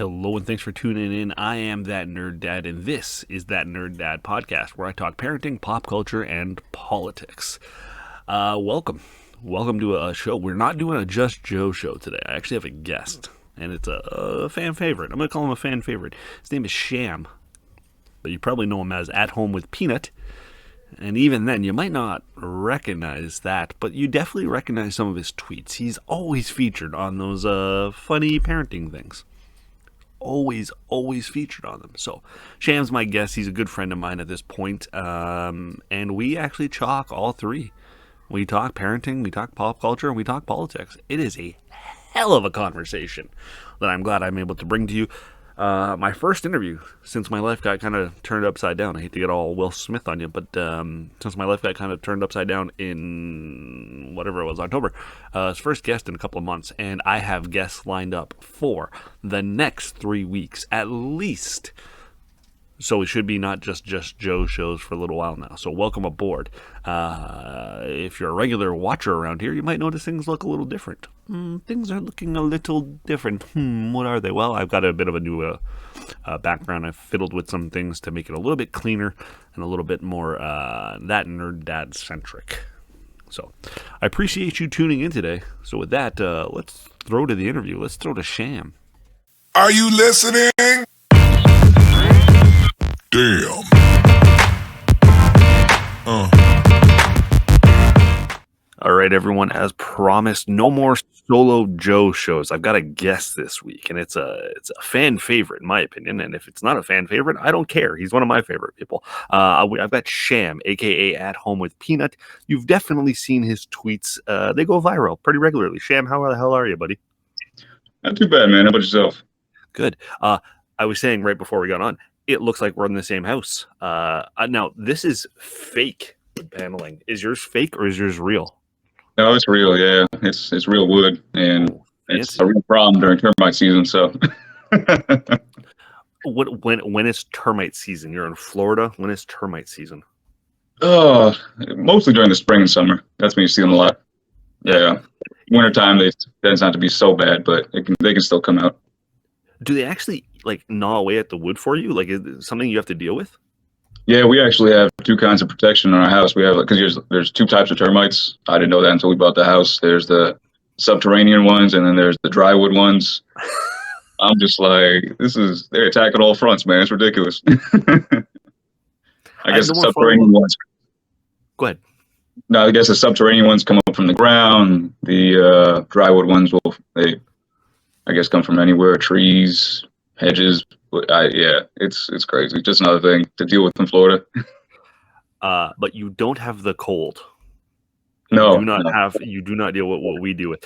Hello and thanks for tuning in. I am That Nerd Dad, and this is That Nerd Dad podcast, where I talk parenting, pop culture, and politics. Welcome to a show. We're not doing a Just Joe show today. I actually have a guest, and it's a fan favorite. I'm going to call him a fan favorite. His name is Sham, but you probably know him as At Home with Peanut. And even then, you might not recognize that, but you definitely recognize some of his tweets. He's always featured on those funny parenting things. Always featured on them. So Sham's my guest. He's a good friend of mine at this point. And we actually chalk all three. We talk parenting, we talk pop culture, and we talk politics. It is a hell of a conversation that I'm glad I'm able to bring to you. My first interview since my life got kind of turned upside down. I hate to get all Will Smith on you, but since my life got kind of turned upside down in whatever it was, October, his first guest in a couple of months, and I have guests lined up for the next 3 weeks at least. So it should be not just Joe shows for a little while now. So welcome aboard. If you're a regular watcher around here, you might notice things look a little different. Things are looking a little different. What are they? Well, I've got a bit of a new background. I've fiddled with some things to make it a little bit cleaner and a little bit more That Nerd Dad centric. So I appreciate you tuning in today. So with that, let's throw to the interview. Let's throw to Sham. Are you listening? Damn. All right, everyone. As promised, no more solo Joe shows. I've got a guest this week, and it's a fan favorite, in my opinion. And if it's not a fan favorite, I don't care. He's one of my favorite people. I've got Sham, aka At Home with Peanut. You've definitely seen his tweets. They go viral pretty regularly. Sham, how the hell are you, buddy? Not too bad, man. How about yourself? Good. I was saying right before we got on, it looks like we're in the same house. Now, this is fake paneling. Is yours fake or is yours real? No, it's real. Yeah, it's real wood, and it's fancy. a real problem during termite season. So, when is termite season? You're in Florida. When is termite season? Mostly during the spring and summer. That's when you see them a lot. Yeah, wintertime they tends not to be so bad, but they can still come out. Do they actually gnaw away at the wood for you? Like, is it something you have to deal with? Yeah, we actually have two kinds of protection in our house. We have, because there's two types of termites. I didn't know that until we bought the house. There's the subterranean ones, and then there's the drywood ones. I'm just like, they're attacking all fronts, man. It's ridiculous. I guess the subterranean ones. Go ahead. No, I guess the subterranean ones come up from the ground. The drywood ones I guess, come from anywhere, trees, hedges. It's crazy. Just another thing to deal with in Florida. But you don't have the cold. No, you do not deal with what we deal with.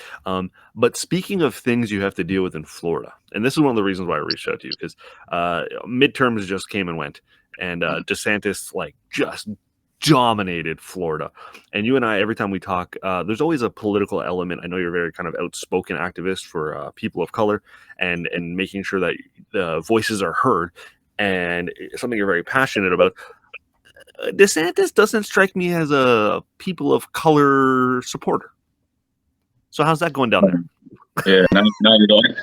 But speaking of things you have to deal with in Florida, and this is one of the reasons why I reached out to you, because midterms just came and went, and DeSantis just dominated Florida. And you and I, every time we talk, there's always a political element. I know you're a very kind of outspoken activist for people of color and making sure that the voices are heard, and something you're very passionate about. DeSantis doesn't strike me as a people of color supporter. So how's that going down there? Yeah, now you don't.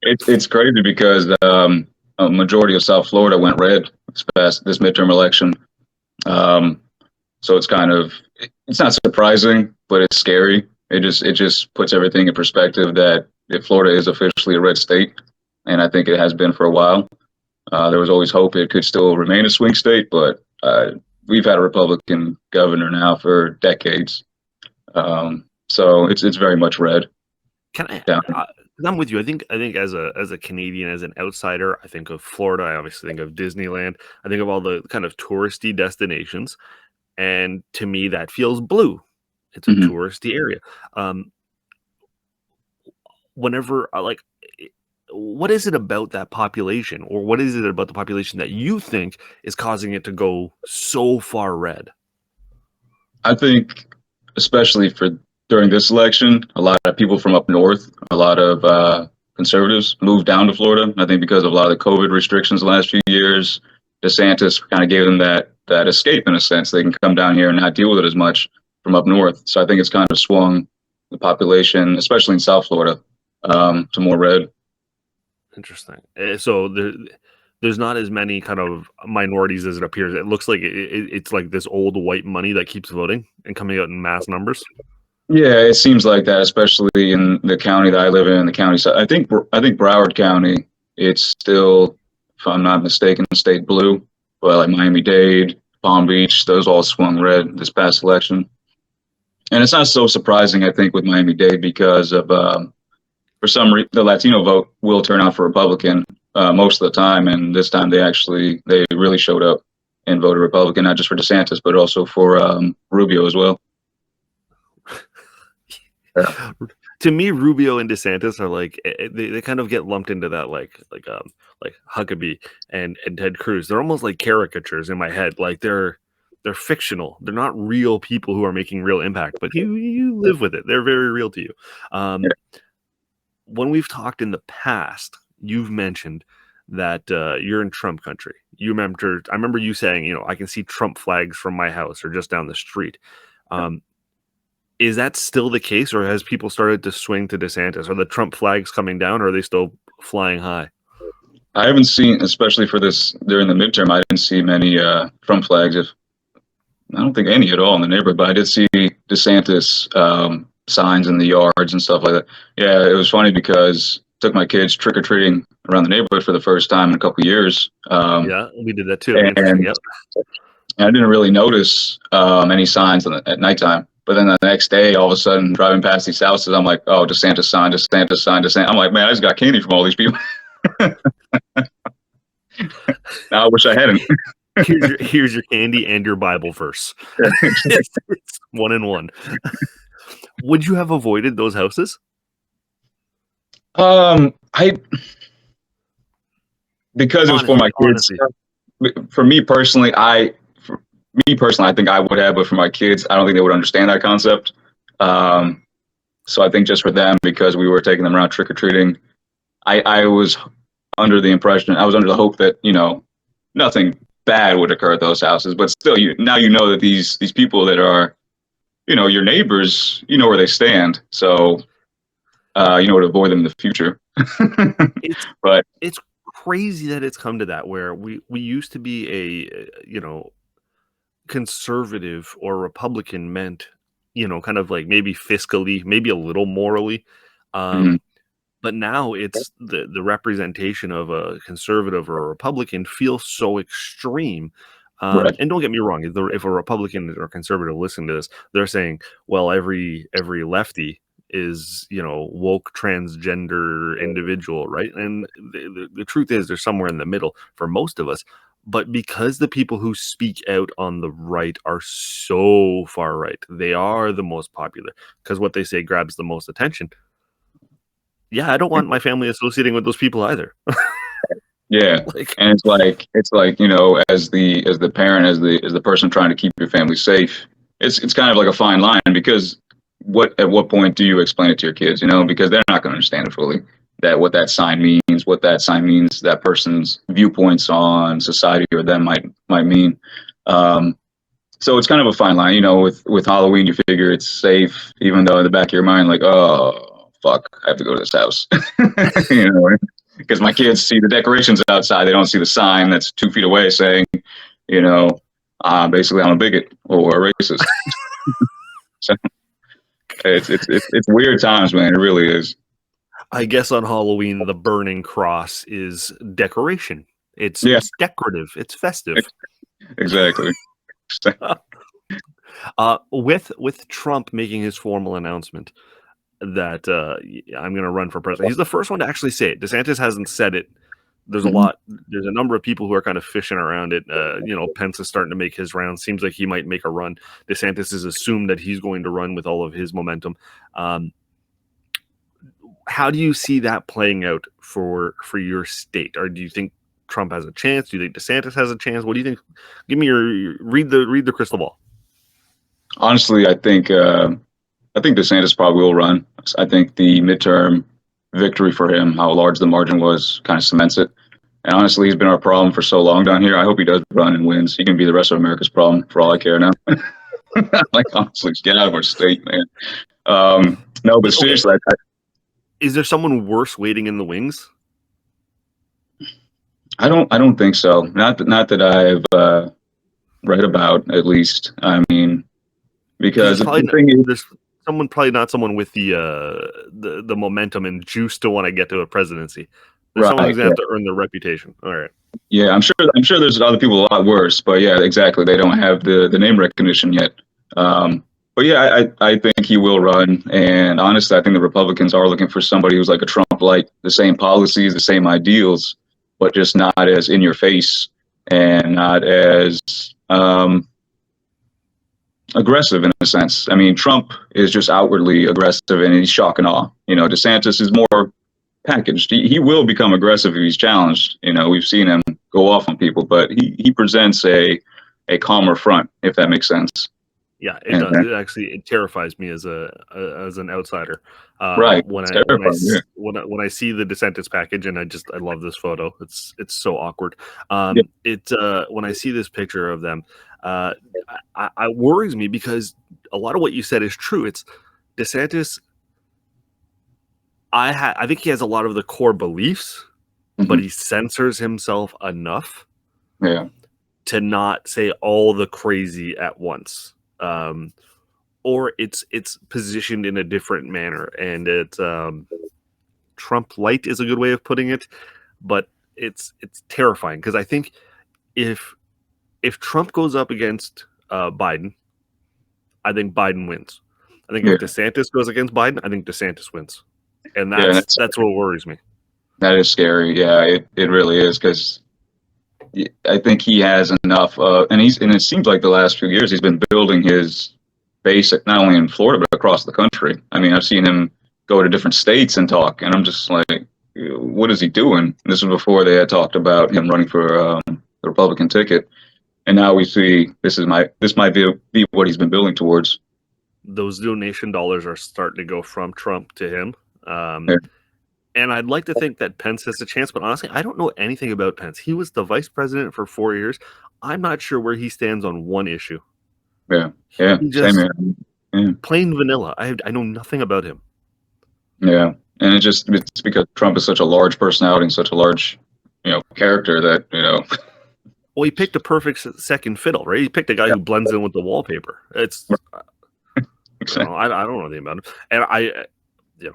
It's crazy because a majority of South Florida went red this midterm election. So it's not surprising, but it's scary. It just puts everything in perspective that if Florida is officially a red state, and I think it has been for a while, there was always hope it could still remain a swing state, but we've had a Republican governor now for decades. So it's very much red. I'm with you. I think as a Canadian, as an outsider, I think of Florida. I obviously think of Disneyland. I think of all the kind of touristy destinations, and to me, that feels blue. It's a touristy area. What is it about that population, or what is it about the population that you think is causing it to go so far red? I think, especially during this election, a lot of people from up north, a lot of conservatives moved down to Florida. I think because of a lot of the COVID restrictions the last few years, DeSantis kind of gave them that escape in a sense. They can come down here and not deal with it as much from up north. So I think it's kind of swung the population, especially in South Florida, to more red. Interesting. So there's not as many kind of minorities as it appears. It looks like it's like this old white money that keeps voting and coming out in mass numbers. Yeah, it seems like that, especially in the county that I live in, the county side. I think Broward County, it's still, if I'm not mistaken, state blue, but like Miami-Dade, Palm Beach, those all swung red this past election. And it's not so surprising, I think, with Miami-Dade because of for some reason the Latino vote will turn out for Republican most of the time, and this time they really showed up and voted Republican, not just for DeSantis, but also for Rubio as well. Yeah. To me, Rubio and DeSantis are like they kind of get lumped into that like Huckabee and Ted Cruz. They're almost like caricatures in my head. Like they're fictional. They're not real people who are making real impact, but you live with it. They're very real to you. Um, when we've talked in the past, you've mentioned that you're in Trump country. I remember you saying, I can see Trump flags from my house or just down the street. Is that still the case, or has people started to swing to DeSantis? Are the Trump flags coming down, or are they still flying high? I haven't seen, especially for this during the midterm, I didn't see many Trump flags. If I don't think any at all in the neighborhood, but I did see DeSantis signs in the yards and stuff like that. Yeah, it was funny because I took my kids trick or treating around the neighborhood for the first time in a couple of years. Yeah, we did that too. And Yep. I didn't really notice any signs at nighttime. But then the next day, all of a sudden, driving past these houses, I'm like, oh, DeSantis sign, DeSantis sign, DeSantis. I'm like, man, I just got candy from all these people. Now I wish I hadn't. Here's your candy and your Bible verse. It's 1 in 1. Would you have avoided those houses? Because it was for my kids. Honestly. For me personally, I think I would have, but for my kids, I don't think they would understand that concept. So I think just for them, because we were taking them around trick or treating, I was under the hope that nothing bad would occur at those houses. But still, now you know that these people that are, your neighbors, where they stand, so you know to avoid them in the future. But it's crazy that it's come to that, where we used to be a conservative or Republican meant, kind of like maybe fiscally, maybe a little morally. But now it's the representation of a conservative or a Republican feels so extreme. Right. And don't get me wrong, if a Republican or conservative listen to this, they're saying, well, every lefty is, woke transgender individual, right? And the truth is there's somewhere in the middle for most of us. But because the people who speak out on the right are so far right, they are the most popular because what they say grabs the most attention. Yeah, I don't want my family associating with those people either. Yeah, and it's like as the parent, as the person trying to keep your family safe, it's kind of like a fine line, because at what point do you explain it to your kids? Because they're not going to understand it fully. What that sign means, that person's viewpoints on society or them might mean. So it's kind of a fine line. With Halloween, you figure it's safe, even though in the back of your mind, like, oh fuck, I have to go to this house. Because my kids see the decorations outside, they don't see the sign that's 2 feet away saying, basically I'm a bigot or a racist. So it's weird times, man. It really is. I guess on Halloween, the burning cross is decoration. It's decorative. It's festive. Exactly. With Trump making his formal announcement that I'm going to run for president, he's the first one to actually say it. DeSantis hasn't said it. There's there's a number of people who are kind of fishing around it. Pence is starting to make his rounds. Seems like he might make a run. DeSantis is assumed that he's going to run with all of his momentum. How do you see that playing out for your state? Or do you think Trump has a chance? Do you think DeSantis has a chance? What do you think? Give me your read the crystal ball. Honestly, I think DeSantis probably will run. I think the midterm victory for him, how large the margin was, kind of cements it. And honestly, he's been our problem for so long down here. I hope he does run and wins. He can be the rest of America's problem for all I care now. Like, honestly, get out of our state, man. No, but seriously, is there someone worse waiting in the wings? I don't think so. Not that I've read about, at least. I mean, Because he's because probably the not, thing is, there's someone probably not someone with the momentum and juice to want to get to a presidency. There's someone right? who's gonna have to earn their reputation. All right. Yeah, I'm sure there's other people a lot worse, but yeah, exactly. They don't have the name recognition yet. But yeah, I think he will run. And honestly, I think the Republicans are looking for somebody who's like a Trump, like the same policies, the same ideals, but just not as in your face and not as aggressive in a sense. I mean, Trump is just outwardly aggressive and he's shock and awe. DeSantis is more packaged. He will become aggressive if he's challenged. We've seen him go off on people, but he presents a calmer front, if that makes sense. Yeah, it And does. It terrifies me as as an outsider. right, When it's I terrifying. Yeah. when I see the DeSantis package, and I love this photo. It's so awkward. Yeah. When I see this picture of them, uh, I worries me because a lot of what you said is true. It's DeSantis. I think he has a lot of the core beliefs, but Hmm. he censors himself enough Yeah. to not say all the crazy at once. Or it's positioned in a different manner, and it's Trump light is a good way of putting it, but it's terrifying because I think if Trump goes up against Biden, I think Biden wins. I think Yeah. if DeSantis goes against Biden, I think DeSantis wins, and Yeah. that's what worries me. That is scary. Yeah, it really is because I think he has enough, and it seems like the last few years he's been building his base not only in Florida but across the country. I mean, I've seen him go to different states and talk, and I'm just like, what is he doing? This was before they had talked about him running for the Republican ticket, and now we see this might be what he's been building towards. Those donation dollars are starting to go from Trump to him. Yeah, And I'd like to think that Pence has a chance, but honestly, I don't know anything about Pence. He was the vice president for 4 years. I'm not sure where he stands on one issue. yeah, yeah. He Same just here. Yeah, plain vanilla. I know nothing about him. yeah, and it's because Trump is such a large personality and such a large character that Well, he picked a perfect second fiddle, right? He picked a guy yeah, who blends in with the wallpaper. It's exactly. I don't know anything about him, and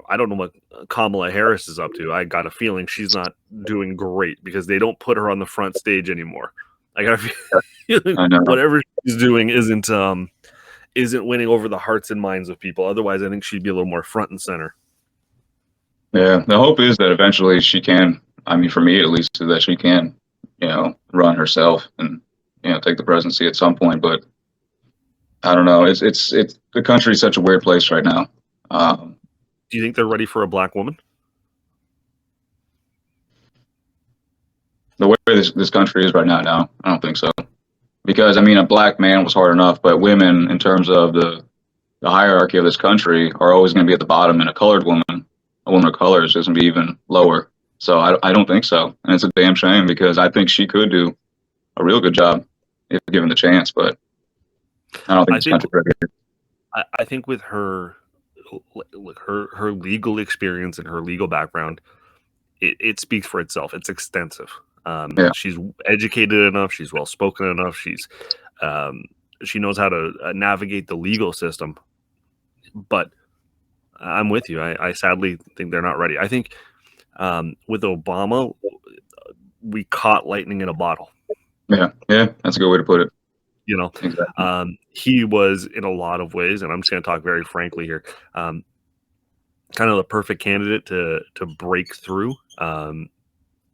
I don't know what Kamala Harris is up to. I got a feeling she's not doing great because they don't put her on the front stage anymore. I got a feeling I know. whatever she's doing isn't winning over the hearts and minds of people. Otherwise, I think she'd be a little more front and center. Yeah, the hope is that eventually she can. I mean, for me at least, is that she can, run herself and take the presidency at some point. But I don't know. It's the country's such a weird place right now. Um, Do you think they're ready for a black woman? the way this country is right now, no, I don't think so. Because I mean, a black man was hard enough, but women, in terms of the hierarchy of this country, are always going to be at the bottom, and a woman of color, is going to be even lower. So I don't think so, and it's a damn shame because I think she could do a real good job if given the chance, but I don't think I this think country's ready. I think with her legal experience and her legal background, it speaks for itself. It's extensive. Yeah, She's educated enough. She's well spoken enough. Um, she knows how to navigate the legal system. But I'm with you. I sadly think they're not ready. I think with Obama, we caught lightning in a bottle. yeah, yeah. That's a good way to put it. You know, Exactly. he was in a lot of ways, and I'm just going to talk very frankly here. Kind of the perfect candidate to break through.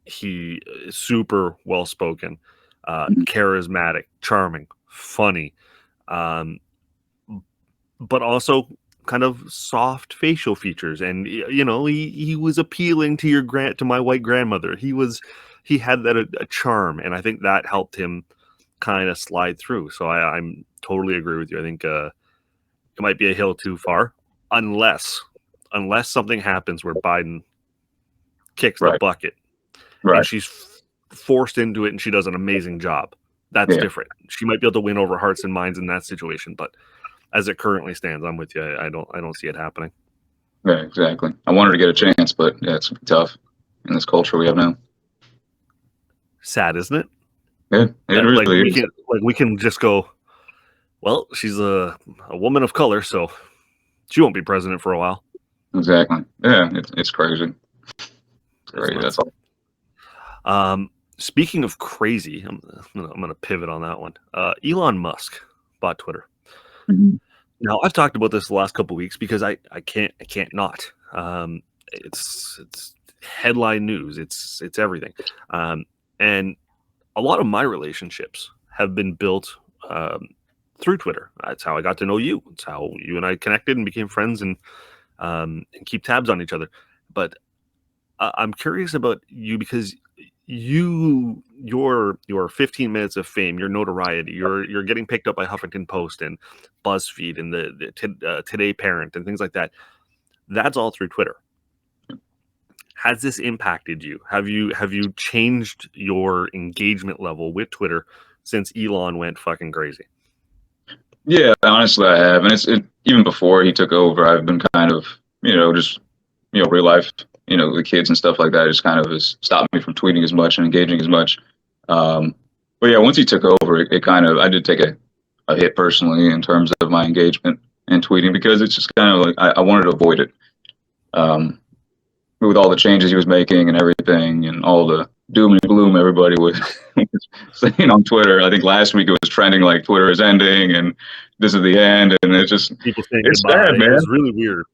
He is super well spoken, Mhm. charismatic, charming, funny, um, but also kind of soft facial features. And he was appealing to to my white grandmother. He had that a charm, and I think that helped him kind of slide through. So I'm totally agree with you. I think it might be a hill too far, unless something happens where Biden kicks the Right, bucket and right. she's forced into it and she does an amazing job. That's Yeah, different. She might be able to win over hearts and minds in that situation, but as it currently stands, I'm with you. I don't see it happening. yeah, exactly. I wanted to get a chance, but yeah, it's tough in this culture we have now. sad, isn't it? Yeah, it That really is. we can just go, well, she's a woman of color, so she won't be president for a while. Exactly. Yeah, it's crazy. It's It's crazy. That's nuts. Speaking of crazy, I'm gonna pivot on that one. Elon Musk bought Twitter. all. Now I've talked about this the last couple of weeks because I can't not. It's headline news. It's everything, and a lot of my relationships have been built through Twitter. That's how I got to know you. It's how you and I connected and became friends and keep tabs on each other. But I'm curious about you because your 15 minutes of fame, your notoriety, you're getting picked up by Huffington Post and BuzzFeed and the Today Parent and things like that. That's all through Twitter. Has this impacted you? Have you changed your engagement level with Twitter since Elon went fucking crazy? Yeah, honestly, I have, and even before he took over, I've been kind of, just real life, the kids and stuff like that, just kind of has stopped me from tweeting as much and engaging as much. But yeah, once he took over, it kind of, I did take a hit personally in terms of my engagement and tweeting because it's just kind of like I wanted to avoid it. With all the changes he was making and everything and all the doom and gloom everybody was saying on Twitter. I think last week it was trending like Twitter is ending and this is the end, and People saying it's goodbye. sad, man. It was really weird.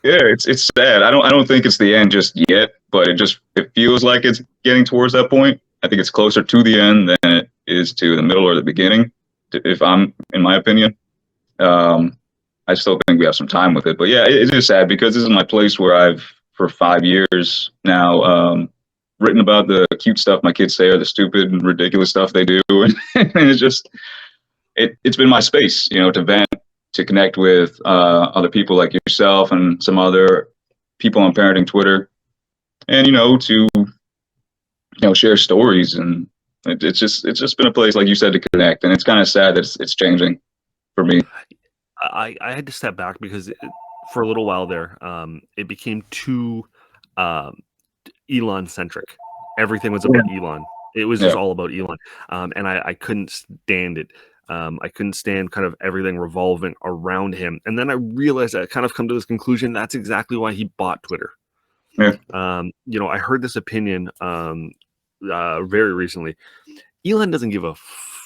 Yeah, it's sad. I don't think it's the end just yet, but it feels like it's getting towards that point. I think it's closer to the end than it is to the middle or the beginning. If I'm, in my opinion, I still think we have some time with it. But yeah, it's just sad because this is my place where I've for 5 years now written about the cute stuff my kids say or the stupid and ridiculous stuff they do, and it's just it's been my space, to vent, to connect with other people like yourself and some other people on parenting Twitter, and to share stories, and it's just been a place, like you said, to connect, and it's kind of sad that it's changing for me. I had to step back because for a little while there, it became too Elon centric. Everything was about Elon. It was just all about Elon, and I couldn't stand it. I couldn't stand kind of everything revolving around him. And then I realized I kind of come to this conclusion. That's exactly why he bought Twitter. Yeah. I heard this opinion very recently. Elon doesn't give a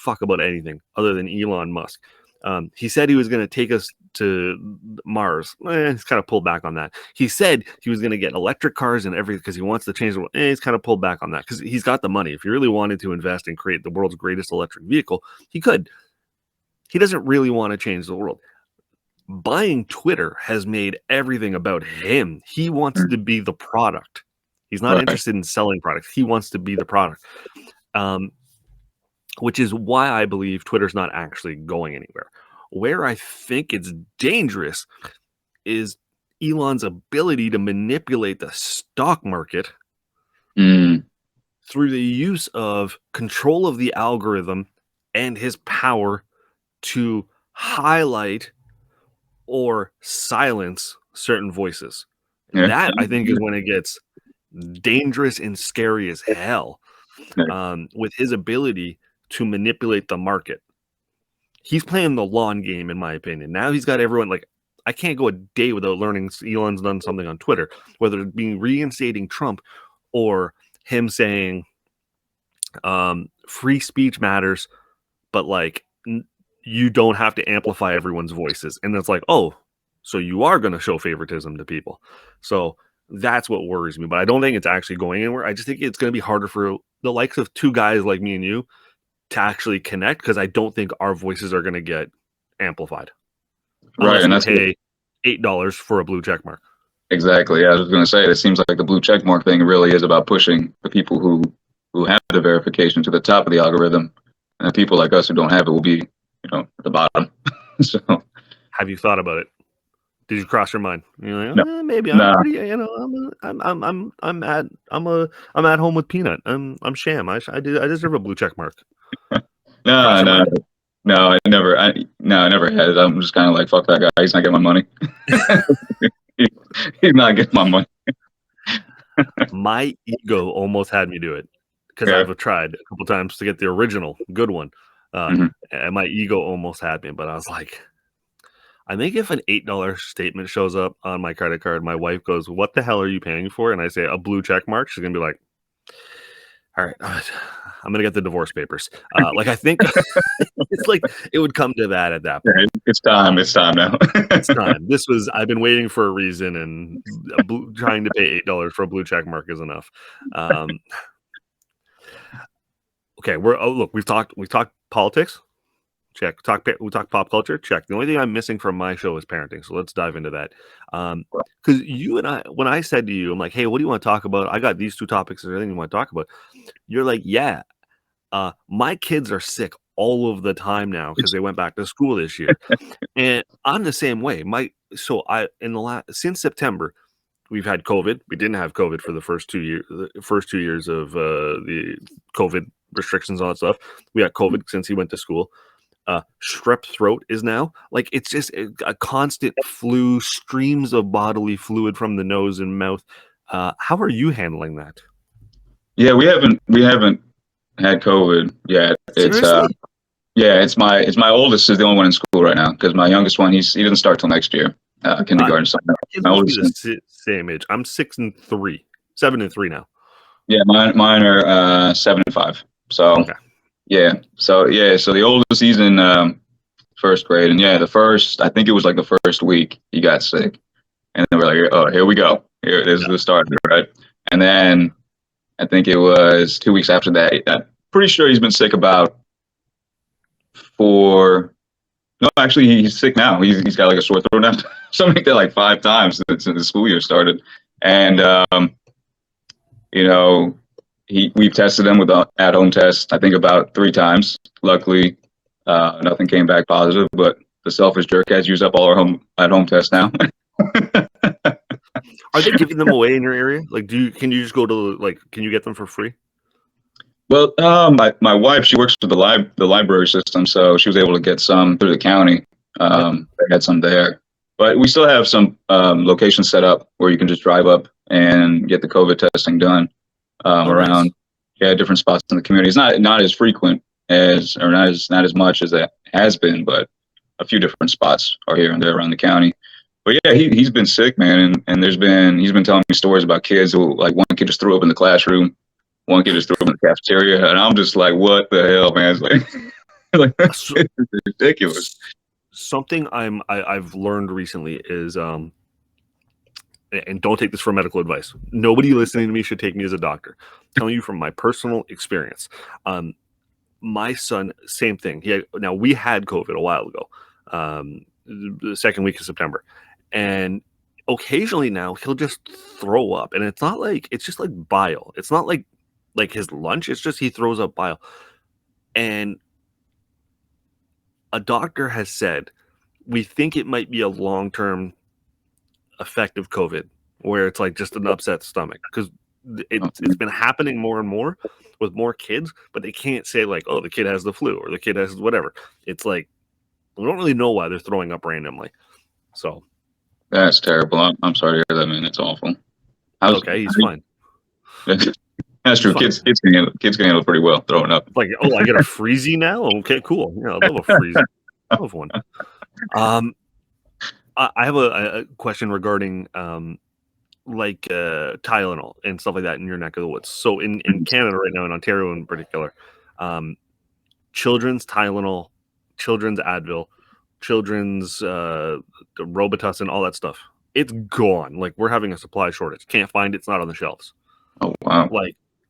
fuck about anything other than Elon Musk. He said he was going to take us to Mars. He's kind of pulled back on that. He said he was going to get electric cars and everything because he wants to change the world. He's kind of pulled back on that because he's got the money. If he really wanted to invest and create the world's greatest electric vehicle, he could. He doesn't really want to change the world. Buying Twitter has made everything about him. He wants to be the product. He's not interested in selling products. He wants to be the product. Which is why I believe Twitter's not actually going anywhere. Where I think it's dangerous is Elon's ability to manipulate the stock market through the use of control of the algorithm and his power to highlight or silence certain voices. Yeah. That, I think, is when it gets dangerous and scary as hell, with his ability to manipulate the market. He's playing the long game, in my opinion. Now he's got everyone, like, I can't go a day without learning Elon's done something on Twitter, whether it be reinstating Trump or him saying free speech matters, but like you don't have to amplify everyone's voices. And it's like, oh, so you are going to show favoritism to people. So that's what worries me. But I don't think it's actually going anywhere. I just think it's going to be harder for the likes of two guys like me and you to actually connect, because I don't think our voices are going to get amplified. Right, and that's pay $8 for a blue check mark. Exactly. Yeah, I was going to say, it seems like the blue check mark thing really is about pushing the people who have the verification to the top of the algorithm, and the people like us who don't have it will be, at the bottom. So, have you thought about it? Did you cross your mind? You're like, no. Maybe I'm pretty, I'm at home with Peanut. I'm Sham. I deserve a blue check mark. No, I never had it. I'm just kind of like, fuck that guy. He's not getting my money. He's not getting my money. My ego almost had me do it, because Yeah. I've tried a couple times to get the original good one. Mhm. And my ego almost had me, but I was like, I think if an $8 statement shows up on my credit card, my wife goes, "What the hell are you paying for?" And I say a blue check mark. She's gonna be like, "All right, I'm gonna get the divorce papers." Like I think it's like it would come to that at that Yeah, point. it's time. It's time now. It's time. I've been waiting for a reason, and trying to pay $8 for a blue check mark is enough. Um, okay, look, we've talked politics. Check. We talked pop culture. Check. The only thing I'm missing from my show is parenting. So let's dive into that. Because you and I, when I said to you, I'm like, "Hey, what do you want to talk about? I got these two topics. Is there anything you want to talk about?" You're like, "Yeah, my kids are sick all of the time now because they went back to school this year." And I'm the same way. Since September, we've had COVID. We didn't have COVID for the first 2 years. The first 2 years of the COVID restrictions, all that stuff. We got COVID since he went to school. Strep throat is now like it's just a constant flu, streams of bodily fluid from the nose and mouth. How are you handling that? Yeah, we haven't had COVID yet. It's Seriously? yeah, it's my oldest is the only one in school right now because my youngest one he doesn't start till next year, kindergarten. So Kids my must be oldest, the same age. I'm 6 and 3, 7 and 3 now. yeah, mine are 7 and 5. So Okay. so the oldest he's in first grade, and yeah, I think it was like the first week he got sick, and then we're like, oh, here we go, here this is the start, right? And then I think it was 2 weeks after that. I'm pretty sure he's been sick about four. No, actually, he's sick now. He's got like a sore throat now. Something like that, like 5 times since the school year started. And you know, we've tested him with an at-home test. I think about 3 times. Luckily, nothing came back positive. But the selfish jerk has used up all our at-home tests now. Are they giving them away in your area? Like, can you just go to can you get them for free? Well, my wife, she works for the library system, so she was able to get some through the county. They had some there, but we still have some locations set up where you can just drive up and get the COVID testing done around different spots in the community. It's not as frequent or not as much as it has been, but a few different spots are here and there around the county. But yeah, he's been sick, man, and he's been telling me stories about kids who, like, one kid just threw up in the classroom. One kid just threw up in the cafeteria, and I'm just like, "What the hell, man?" It's like So, it's ridiculous. something I've learned recently is and don't take this for medical advice. Nobody listening to me should take me as a doctor. I'm telling you from my personal experience. My son, same thing. Now we had COVID a while ago, the second week of September, and occasionally now he'll just throw up, and it's just like bile. It's not like his lunch. It's just he throws up bile, and a doctor has said we think it might be a long-term effect of COVID, where it's like just an upset stomach because it's been happening more and more with more kids, but they can't say like, oh, the kid has the flu or the kid has whatever. It's like we don't really know why they're throwing up randomly. So That's terrible. I'm sorry to hear that, man. It's awful. it's okay. He's fine. That's true. He's fine. Kids can handle it pretty well throwing up. Like, oh, I get a freezy now. Okay, cool. Yeah, I love a freezy. I love one. I have a question regarding Tylenol and stuff like that in your neck of the woods. So in Canada right now, in Ontario in particular, children's Tylenol, children's Advil, children's Robitussin, all that stuff, it's gone. Like we're having a supply shortage. Can't find it. It's not on the shelves. Oh wow.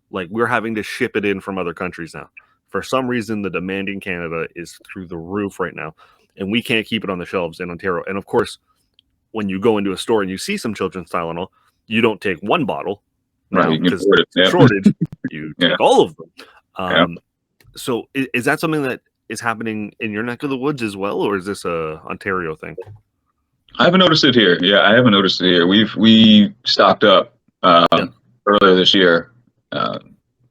Like we're having to ship it in from other countries now. For some reason, the demand in Canada is through the roof right now, and we can't keep it on the shelves in Ontario. And of course, when you go into a store and you see some children's Tylenol, you don't take one bottle, Right? because shortage. You take all of them. So is that something that is happening in your neck of the woods as well, or is this a Ontario thing? I haven't noticed it here. Yeah, I haven't noticed it here. We stocked up earlier this year.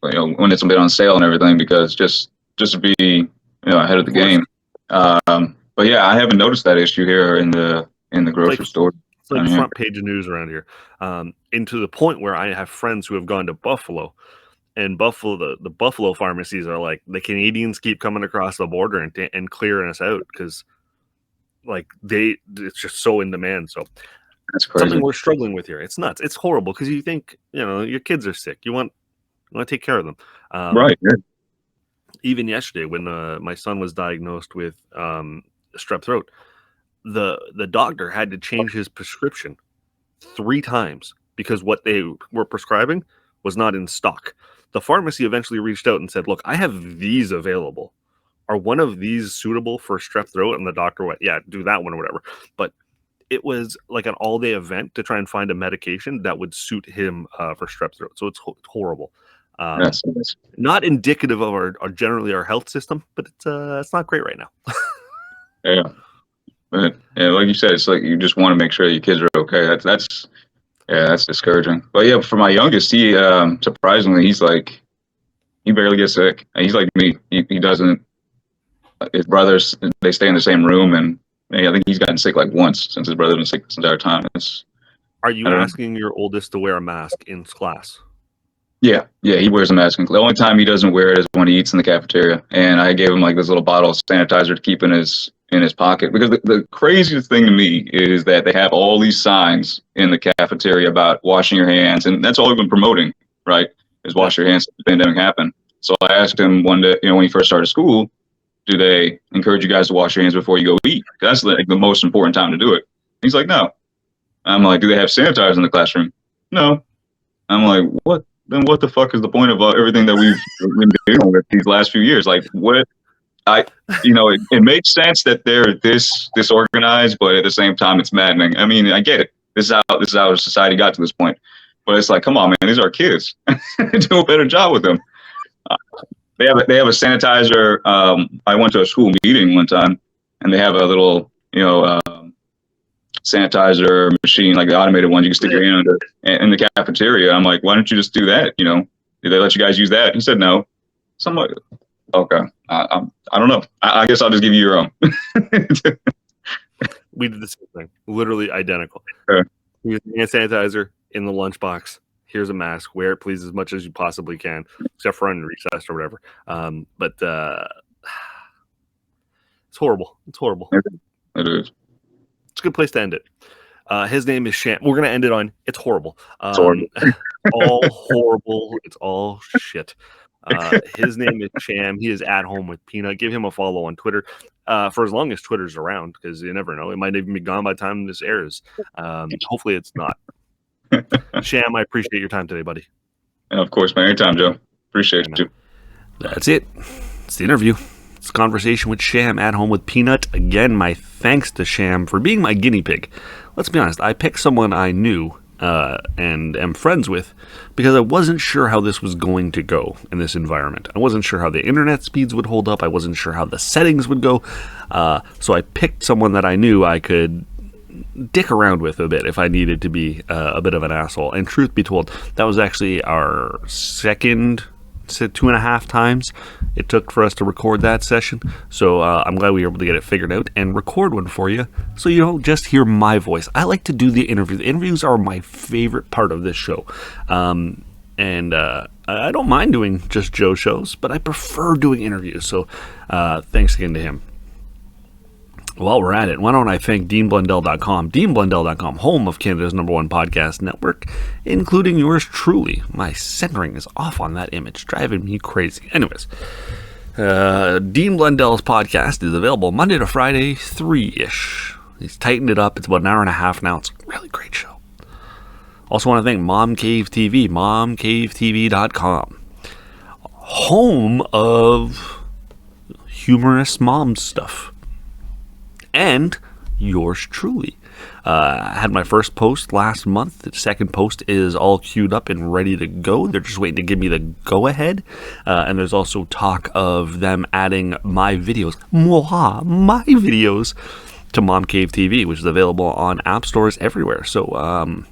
When it's been on sale and everything, because just to be ahead of the game. But yeah, I haven't noticed that issue here in the grocery store. It's like front page of news around here. And to the point where I have friends who have gone to Buffalo And Buffalo, the Buffalo pharmacies are like, the Canadians keep coming across the border and clearing us out because like it's just so in demand. So That's crazy. something we're struggling with here. It's nuts. It's horrible because you think, your kids are sick. You want to take care of them. Right. Yeah. Even yesterday when my son was diagnosed with strep throat, the doctor had to change his prescription 3 times because what they were prescribing was not in stock. The pharmacy eventually reached out and said, look, I have these available. Are one of these suitable for strep throat? And the doctor went, yeah, do that one or whatever. But it was like an all-day event to try and find a medication that would suit him for strep throat. So it's horrible. That's Not indicative of our generally our health system, but it's not great right now. yeah. But yeah, like you said, it's like you just want to make sure your kids are okay. That's discouraging. But yeah, for my youngest, he surprisingly, he barely gets sick. He's like me. He doesn't. His brothers, they stay in the same room, and I think he's gotten sick like once since his brother's been sick this entire time. Are you asking your oldest to wear a mask in class? Yeah, he wears a mask. The only time he doesn't wear it is when he eats in the cafeteria. And I gave him like this little bottle of sanitizer to keep in his pocket. Because the craziest thing to me is that they have all these signs in the cafeteria about washing your hands, and that's all we've been promoting, right? Is wash your hands since the pandemic happened. So I asked him one day, when he first started school, do they encourage you guys to wash your hands before you go eat? That's like the most important time to do it. He's like, no. I'm like, do they have sanitizers in the classroom? No. I'm like, what? Then what the fuck is the point of everything that we've been dealing with these last few years? Like, what? It makes sense that they're this disorganized, but at the same time, it's maddening. I mean, I get it. This is how society got to this point. But it's like, come on, man, these are kids. Do a better job with them. They have a sanitizer. I went to a school meeting one time, and they have a little, sanitizer machine, like the automated one you can stick your hand under in the cafeteria. I'm like, why don't you just do that? Did they let you guys use that? He said no. So I'm like, okay, I don't know. I guess I'll just give you your own. We did the same thing, literally identical. Okay. Here's hand sanitizer in the lunchbox. Here's a mask. Wear it, please, as much as you possibly can, except for on recess or whatever. But it's horrible. It's horrible. It is. It's a good place to end it. His name is Sham. We're gonna end it on it's horrible. Horrible. All horrible. It's all shit. His name is Sham. He is at home with Peanut. Give him a follow on Twitter for as long as Twitter's around, because you never know. It might even be gone by the time this airs. Hopefully it's not. Sham, I appreciate your time today, buddy. And of course, man. Anytime, Joe. Appreciate you. That's it. It's the interview. It's a conversation with Sham at home with Peanut. Again, my thanks to Sham for being my guinea pig. Let's be honest. I picked someone I knew and am friends with because I wasn't sure how this was going to go in this environment. I wasn't sure how the internet speeds would hold up. I wasn't sure how the settings would go. So I picked someone that I knew I could dick around with a bit if I needed to be a bit of an asshole. And truth be told, that was actually our second 2.5 times it took for us to record that session. So I'm glad we were able to get it figured out and record one for you so you don't just hear my voice. I like to do the interview. The interviews are my favorite part of this show. And I don't mind doing just Joe shows, but I prefer doing interviews. So thanks again to him. While we're at it, why don't I thank DeanBlundell.com, DeanBlundell.com, home of Canada's #1 podcast network, including yours truly. My centering is off on that image, driving me crazy. Anyways, Dean Blundell's podcast is available Monday to Friday, 3-ish. He's tightened it up. It's about an hour and a half now. It's a really great show. Also want to thank Mom Cave TV, MomCaveTV.com, home of humorous mom stuff. And yours truly. I had my first post last month. The second post is all queued up and ready to go. They're just waiting to give me the go-ahead. And there's also talk of them adding my videos, my videos, to Mom Cave TV, which is available on app stores everywhere. So,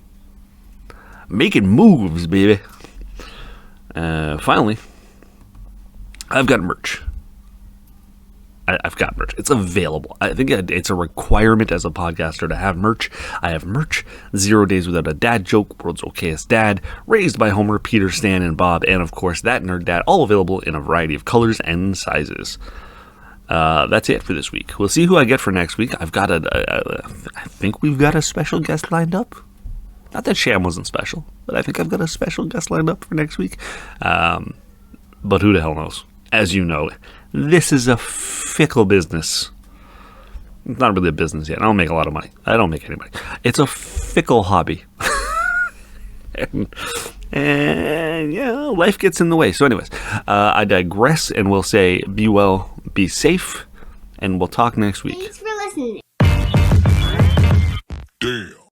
making moves, baby. Finally, I've got merch. I've got merch. It's available. I think it's a requirement as a podcaster to have merch. I have merch. 0 Days Without a Dad Joke, World's Okayest Dad, Raised by Homer, Peter, Stan, and Bob, and of course That Nerd Dad, all available in a variety of colors and sizes. That's it for this week. We'll see who I get for next week. I think we've got a special guest lined up. Not that Sham wasn't special, but I think I've got a special guest lined up for next week. But who the hell knows? As you know, this is a fickle business. It's not really a business yet. I don't make a lot of money. I don't make any money. It's a fickle hobby. and yeah, life gets in the way. So anyways, I digress, and we'll say be well, be safe, and we'll talk next week. Thanks for listening. Damn.